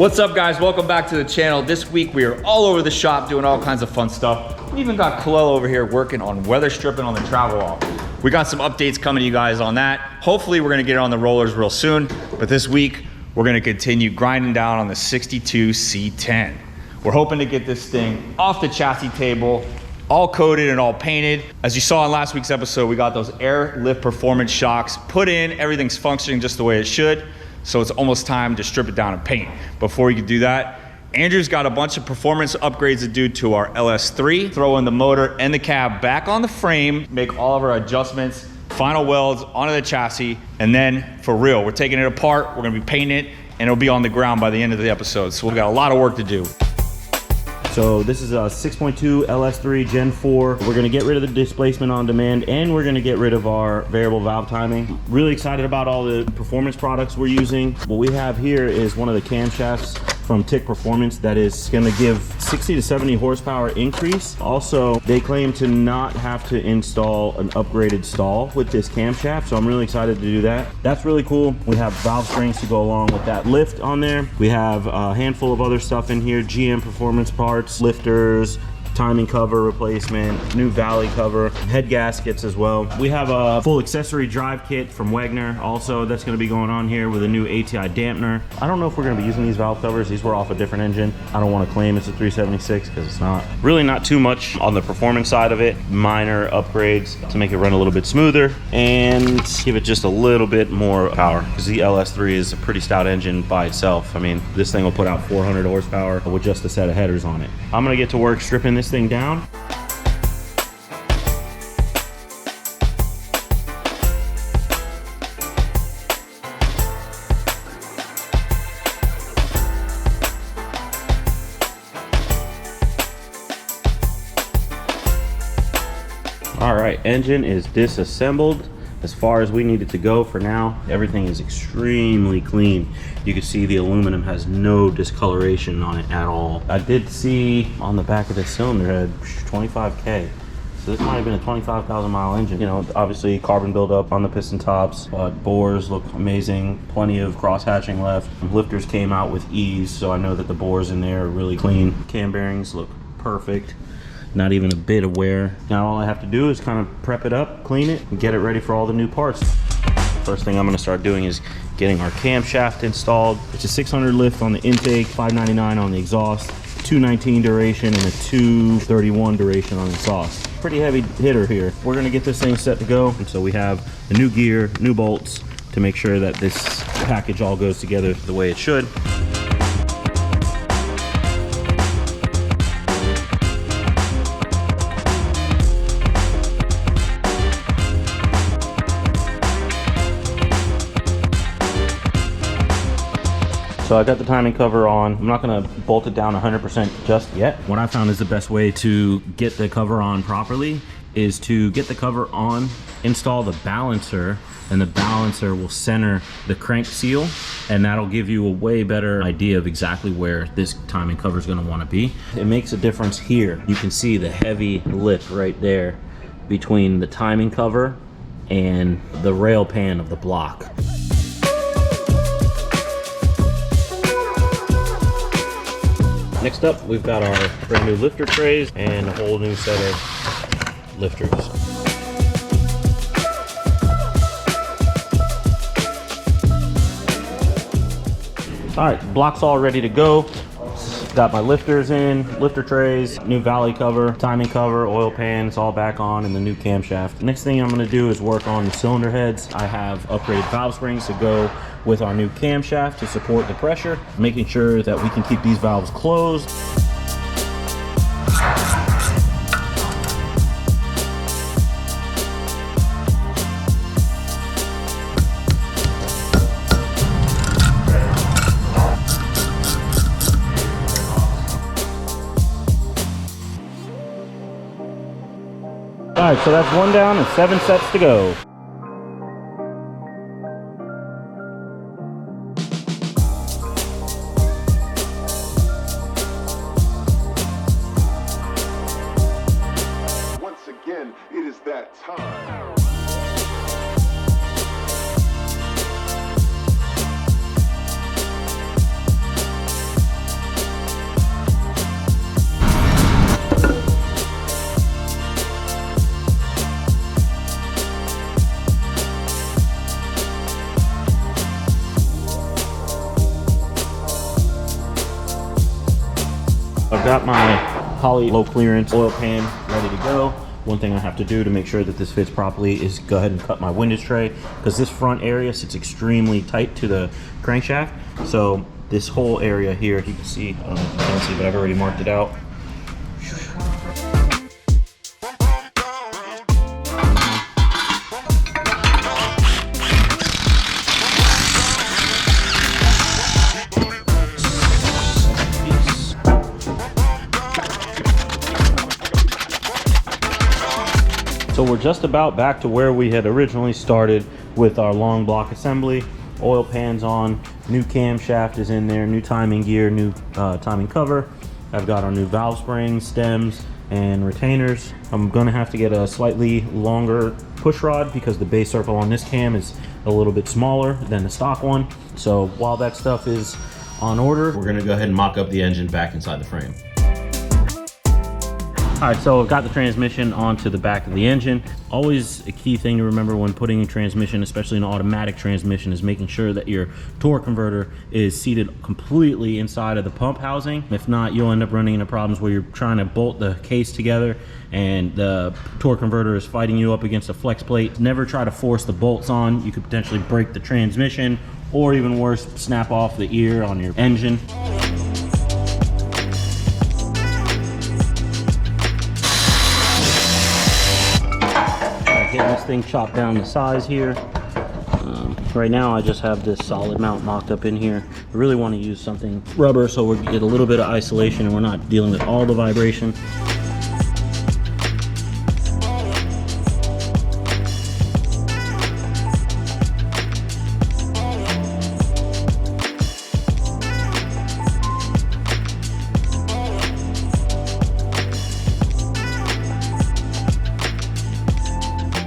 What's up, guys? Welcome back to the channel. This week we are all over the shop doing all kinds of fun stuff. We even got Chevelle over here working on weather stripping on the Travelall. We got some updates coming to you guys on that. Hopefully we're gonna get it on the rollers real soon, but this week we're gonna continue grinding down on the 62 C10. We're hoping to get this thing off the chassis table, all coated and all painted. As you saw in last week's episode, we got those air lift performance shocks put in. Everything's functioning just the way it should. So it's almost time to strip it down and paint. Before you can do that, Andrew's got a bunch of performance upgrades to do to our LS3, throw in the motor and the cab back on the frame, make all of our adjustments, final welds onto the chassis, and then for real, we're taking it apart, we're gonna be painting it, and it'll be on the ground by the end of the episode. So we've got a lot of work to do. So this is a 6.2 LS3 Gen 4. We're gonna get rid of the displacement on demand and we're gonna get rid of our variable valve timing. Really excited about all the performance products we're using. What we have here is one of the camshafts from TIC Performance that is gonna give 60 to 70 horsepower increase. Also, they claim to not have to install an upgraded stall with this camshaft, so I'm really excited to do that. That's really cool. We have valve springs to go along with that lift on there. We have a handful of other stuff in here, GM performance parts, lifters, timing cover replacement, new valley cover, head gaskets as well. We have a full accessory drive kit from Wagner also that's going to be going on here with a new ATI dampener. I don't know if we're going to be using these valve covers. These were off a different engine. I don't want to claim it's a 376 because it's not. Really not too much on the performance side of it. Minor upgrades to make it run a little bit smoother and give it just a little bit more power because the LS3 is a pretty stout engine by itself. I mean, this thing will put out 400 horsepower with just a set of headers on it. I'm going to get to work stripping this thing down. All right, engine is disassembled as far as we need it to go for now. Everything is extremely clean. You can see the aluminum has no discoloration on it at all. I did see on the back of the cylinder head 25K. So this might have been a 25,000 mile engine. You know, obviously carbon buildup on the piston tops, but bores look amazing. Plenty of cross hatching left. Lifters came out with ease, so I know that the bores in there are really clean. Cam bearings look perfect. Not even a bit of wear. Now all I have to do is kind of prep it up, clean it, and get it ready for all the new parts. First thing I'm gonna start doing is getting our camshaft installed. It's a 600 lift on the intake, 599 on the exhaust, 219 duration, and a 231 duration on the exhaust. Pretty heavy hitter here. We're gonna get this thing set to go. And so we have the new gear, new bolts, to make sure that this package all goes together the way it should. So I got the timing cover on. I'm not gonna bolt it down 100% just yet. What I found is the best way to get the cover on properly is to get the cover on, install the balancer, and the balancer will center the crank seal, and that'll give you a way better idea of exactly where this timing cover is gonna wanna be. It makes a difference here. You can see the heavy lip right there between the timing cover and the rail pan of the block. Next up, we've got our brand new lifter trays and a whole new set of lifters. All right, block's all ready to go. Got my lifters in, lifter trays, new valley cover, timing cover, oil pan, it's all back on, and the new camshaft. Next thing I'm gonna do is work on the cylinder heads. I have upgraded valve springs to go with our new camshaft to support the pressure, making sure that we can keep these valves closed. All right, so that's one down and 7 sets to go. Once again, it is that time. I've got my Holley low clearance oil pan ready to go. One thing I have to do to make sure that this fits properly is go ahead and cut my windage tray, because this front area sits extremely tight to the crankshaft. So this whole area here, you can see, I don't know if you can see, but I've already marked it out. So we're just about back to where we had originally started with our long block assembly. Oil pans on, new camshaft is in there, new timing gear, new timing cover. I've got our new valve springs, stems, and retainers. I'm gonna have to get a slightly longer push rod because the base circle on this cam is a little bit smaller than the stock one. So while that stuff is on order, we're gonna go ahead and mock up the engine back inside the frame. All right, so I've got the transmission onto the back of the engine. Always a key thing to remember when putting a transmission, especially an automatic transmission, is making sure that your torque converter is seated completely inside of the pump housing. If not, you'll end up running into problems where you're trying to bolt the case together and the torque converter is fighting you up against a flex plate. Never try to force the bolts on. You could potentially break the transmission, or even worse, snap off the ear on your engine. Getting this thing chopped down to size here. Right now I just have this solid mount mocked up in here. I really want to use something rubber so we get a little bit of isolation and we're not dealing with all the vibration.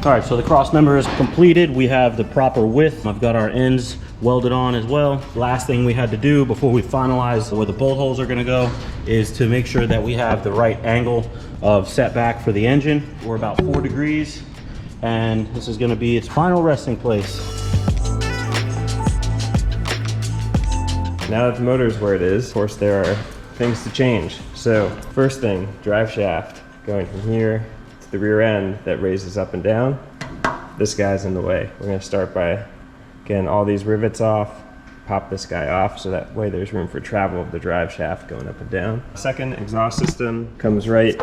All right, so the cross member is completed. We have the proper width. I've got our ends welded on as well. Last thing we had to do before we finalize where the bolt holes are gonna go is to make sure that we have the right angle of setback for the engine. We're about 4 degrees, and this is gonna be its final resting place. Now that the motor is where it is, of course there are things to change. So first thing, drive shaft going from here to the rear end that raises up and down. This guy's in the way. We're gonna start by getting all these rivets off, pop this guy off so that way there's room for travel of the drive shaft going up and down. Second exhaust system comes right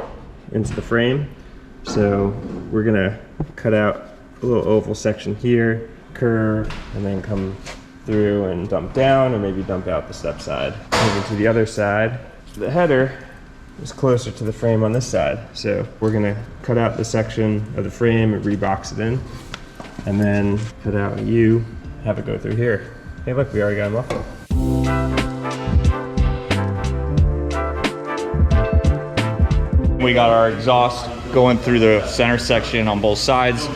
into the frame. So we're gonna cut out a little oval section here, curve, and then come through and dump down, or maybe dump out the step side. Moving to the other side, the header is closer to the frame on this side. So we're gonna cut out the section of the frame and rebox it in, and then cut out a U, have it go through here. Hey look, we already got a muffler. We got our exhaust going through the center section on both sides.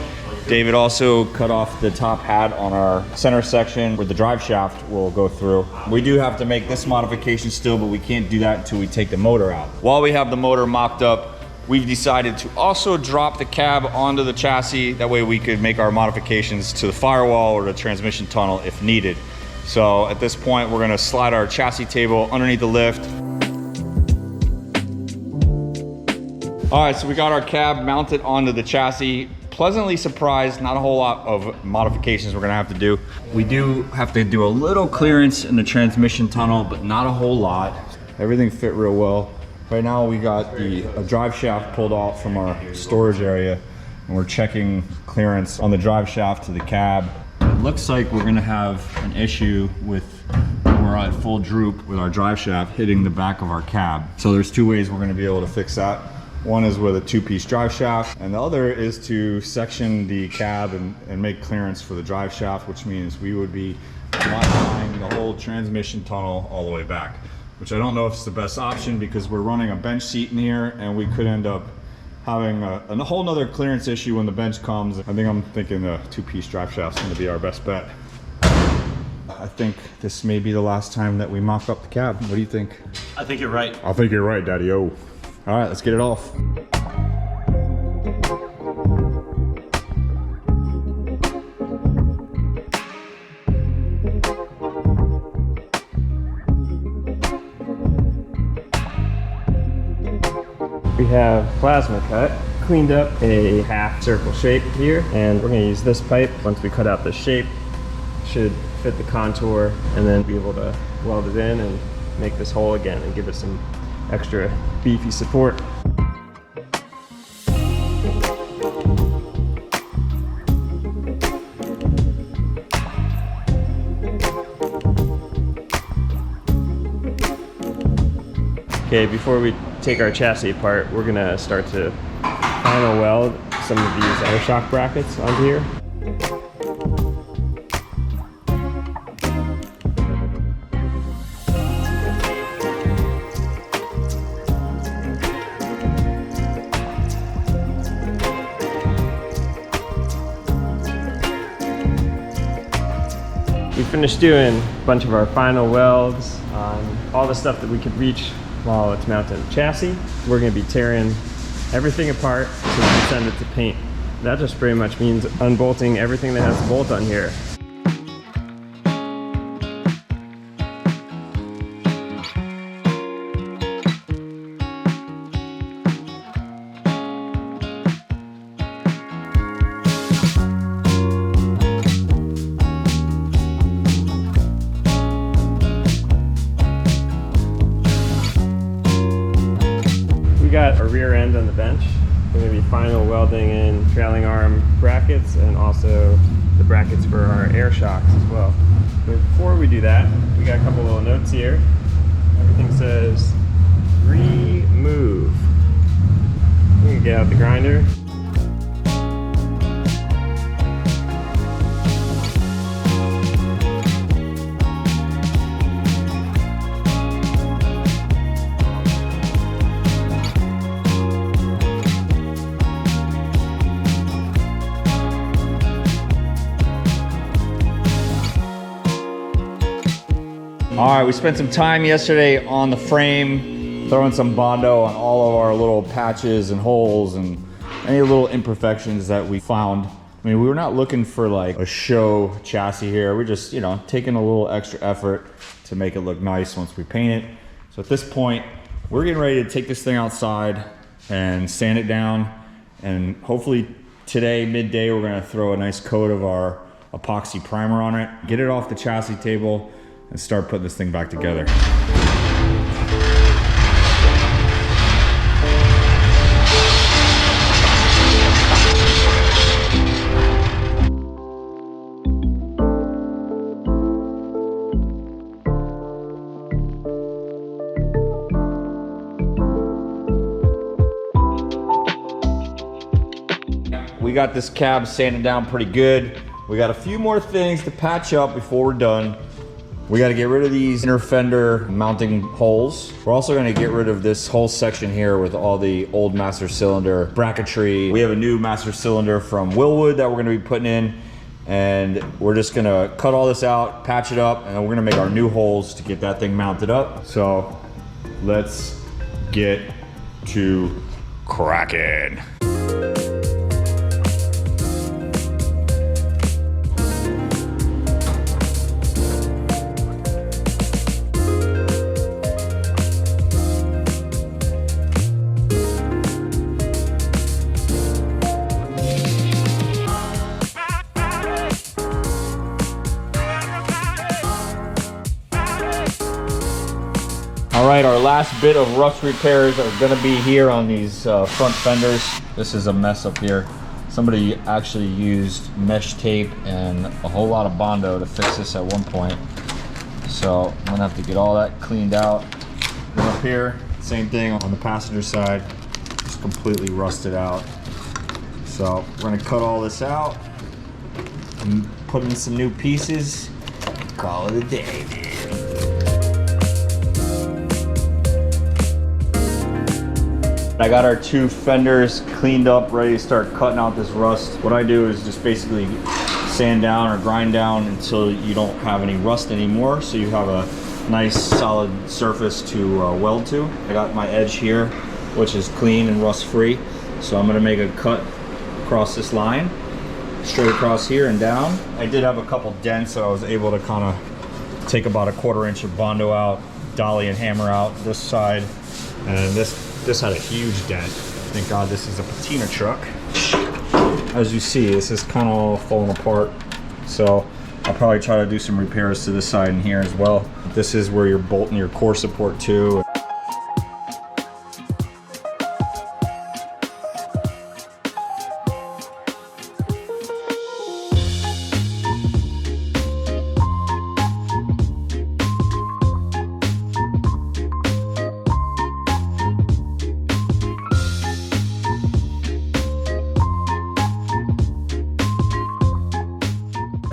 David also cut off the top hat on our center section where the drive shaft will go through. We do have to make this modification still, but we can't do that until we take the motor out. While we have the motor mocked up, we've decided to also drop the cab onto the chassis. That way we could make our modifications to the firewall or the transmission tunnel if needed. So at this point, we're gonna slide our chassis table underneath the lift. All right, so we got our cab mounted onto the chassis. Pleasantly surprised, not a whole lot of modifications we're gonna have to do. We do have to do a little clearance in the transmission tunnel, but not a whole lot. Everything fit real well. Right now we got the drive shaft pulled off from our storage area, and we're checking clearance on the drive shaft to the cab. It looks like we're gonna have an issue with, when we're at full droop with our drive shaft hitting the back of our cab. So there's 2 ways we're gonna be able to fix that. One is with a 2-piece drive shaft, and the other is to section the cab and make clearance for the drive shaft, which means we would be modifying the whole transmission tunnel all the way back, which I don't know if it's the best option because we're running a bench seat in here and we could end up having a whole nother clearance issue when the bench comes. I'm thinking the 2-piece drive shaft is going to be our best bet. I think this may be the last time that we mock up the cab. What do you think? I think you're right. I think you're right, Daddy-o. All right, let's get it off. we have plasma cut, cleaned up a half circle shape here, and we're gonna use this pipe. Once we cut out the shape, should fit the contour, and then be able to weld it in and make this hole again and give it some extra beefy support. Okay, before we take our chassis apart, we're gonna start to final weld some of these air shock brackets onto here. We finished doing a bunch of our final welds on all the stuff that we could reach while it's mounted in the chassis. We're gonna be tearing everything apart so we can send it to paint. That just pretty much means unbolting everything that has a bolt on here. Got a rear end on the bench. We're going to be final welding in trailing arm brackets and also the brackets for our air shocks as well. But before we do that, we got a couple little notes here. Everything says remove. We can get out the grinder. All right, we spent some time yesterday on the frame, throwing some Bondo on all of our little patches and holes and any little imperfections that we found. I mean, we were not looking for like a show chassis here. We're just, you know, taking a little extra effort to make it look nice once we paint it. So at this point, we're getting ready to take this thing outside and sand it down. And hopefully today, midday, we're gonna throw a nice coat of our epoxy primer on it, get it off the chassis table, and start putting this thing back together. We got this cab sanded down pretty good. We got a few more things to patch up before we're done. We got to get rid of these inner fender mounting holes. We're also going to get rid of this whole section here with all the old master cylinder bracketry. We have a new master cylinder from Willwood that we're going to be putting in, and we're just going to cut all this out, patch it up, and then we're going to make our new holes to get that thing mounted up. So let's get to cracking. All right, our last bit of rust repairs are gonna be here on these front fenders. This is a mess up here. Somebody actually used mesh tape and a whole lot of Bondo to fix this at one point. So I'm gonna have to get all that cleaned out. And up here, same thing on the passenger side, just completely rusted out. So we're gonna cut all this out and put in some new pieces. Call it a day, dude. I got our two fenders cleaned up, ready to start cutting out this rust. What I do is just basically sand down or grind down until you don't have any rust anymore, so you have a nice solid surface to weld to. I got my edge here, which is clean and rust free, so I'm gonna make a cut across this line, straight across here and down. I did have a couple dents, so I was able to kind of take about a 1/4 inch of Bondo out, dolly and hammer out this side, And this had a huge dent. Thank God this is a patina truck. As you see, this is kind of all falling apart. So I'll probably try to do some repairs to this side and here as well. This is where you're bolting your core support to.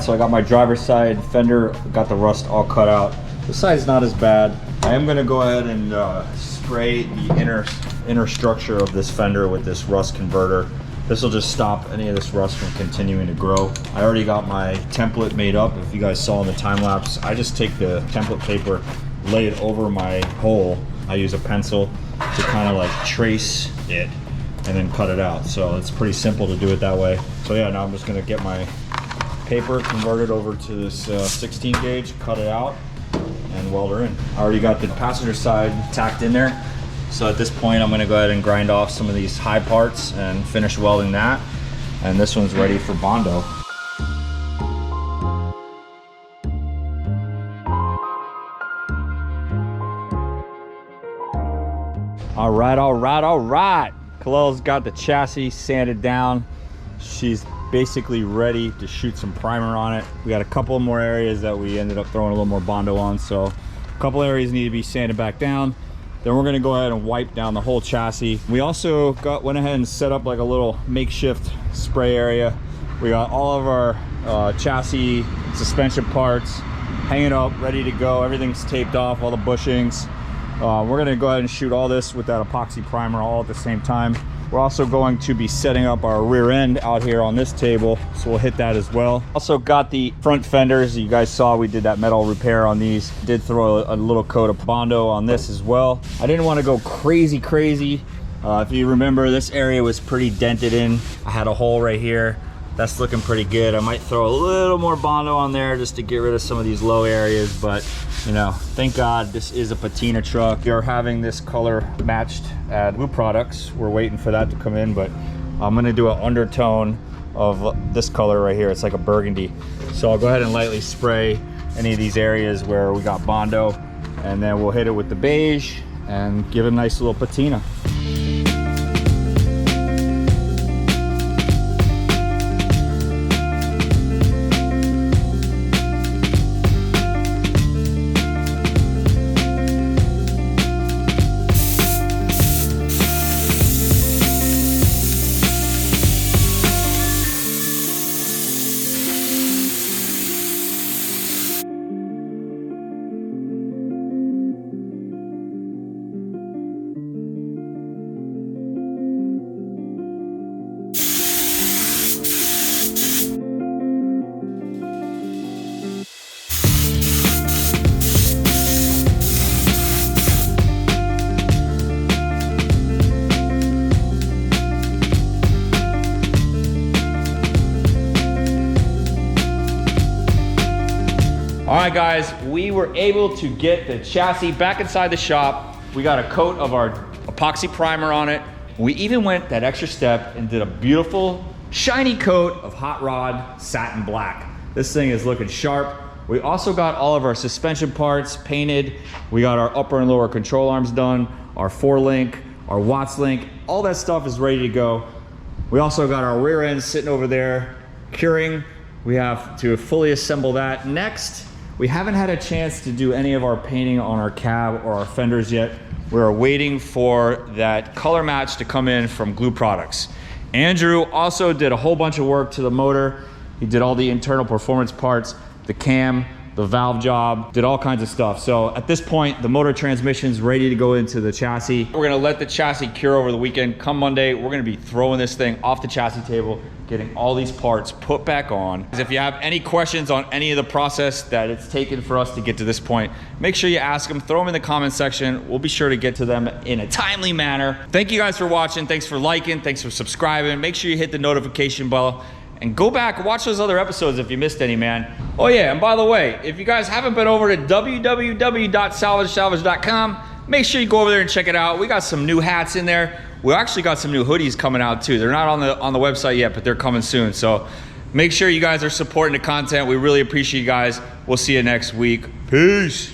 So I got my driver's side fender, got the rust all cut out. This side's not as bad. I am gonna go ahead and spray the inner structure of this fender with this rust converter. This will just stop any of this rust from continuing to grow. I already got my template made up. If you guys saw in the time lapse, I just take the template paper, lay it over my hole. I use a pencil to kind of like trace it and then cut it out. So it's pretty simple to do it that way. So yeah, now I'm just gonna get my paper converted over to this 16 gauge, cut it out, and weld her in. I already got the passenger side tacked in there. So at this point, I'm gonna go ahead and grind off some of these high parts and finish welding that. And this one's ready for Bondo. All right. Khalil's got the chassis sanded down. She's basically ready to shoot some primer on it. We got a couple more areas that we ended up throwing a little more Bondo on, so a couple areas need to be sanded back down. Then we're gonna go ahead and wipe down the whole chassis. We also went ahead and set up like a little makeshift spray area. We got all of our chassis suspension parts hanging up, ready to go. Everything's taped off, all the bushings. We're gonna go ahead and shoot all this with that epoxy primer all at the same time. We're also going to be setting up our rear end out here on this table, so we'll hit that as well. Also got the front fenders. You guys saw we did that metal repair on these. Did throw a little coat of Bondo on this as well. I didn't want to go crazy. If you remember, this area was pretty dented in. I had a hole right here. That's looking pretty good. I might throw a little more Bondo on there just to get rid of some of these low areas, but you know, thank God this is a patina truck. You're having this color matched at Blue Products. We're waiting for that to come in, but I'm gonna do an undertone of this color right here. It's like a burgundy. So I'll go ahead and lightly spray any of these areas where we got Bondo, and then we'll hit it with the beige and give it a nice little patina. All right, guys, we were able to get the chassis back inside the shop. We got a coat of our epoxy primer on it. We even went that extra step and did a beautiful shiny coat of hot rod satin black. This thing is looking sharp. We also got all of our suspension parts painted. We got our upper and lower control arms done, our 4-link, our Watts link, all that stuff is ready to go. We also got our rear end sitting over there curing. We have to fully assemble that next. We haven't had a chance to do any of our painting on our cab or our fenders yet. We're waiting for that color match to come in from Glue Products. Andrew also did a whole bunch of work to the motor. He did all the internal performance parts, the cam, the valve job, did all kinds of stuff. So at this point, the motor transmission's ready to go into the chassis. We're gonna let the chassis cure over the weekend. Come Monday, we're gonna be throwing this thing off the chassis table, getting all these parts put back on. If you have any questions on any of the process that it's taken for us to get to this point, make sure you ask them, throw them in the comment section. We'll be sure to get to them in a timely manner. Thank you guys for watching. Thanks for liking, thanks for subscribing. Make sure you hit the notification bell and go back and watch those other episodes if you missed any, man. Oh yeah, and by the way, if you guys haven't been over to www.salvagesalvage.com, make sure you go over there and check it out. We got some new hats in there. We actually got some new hoodies coming out too. They're not on the website yet, but they're coming soon. So make sure you guys are supporting the content. We really appreciate you guys. We'll see you next week. Peace.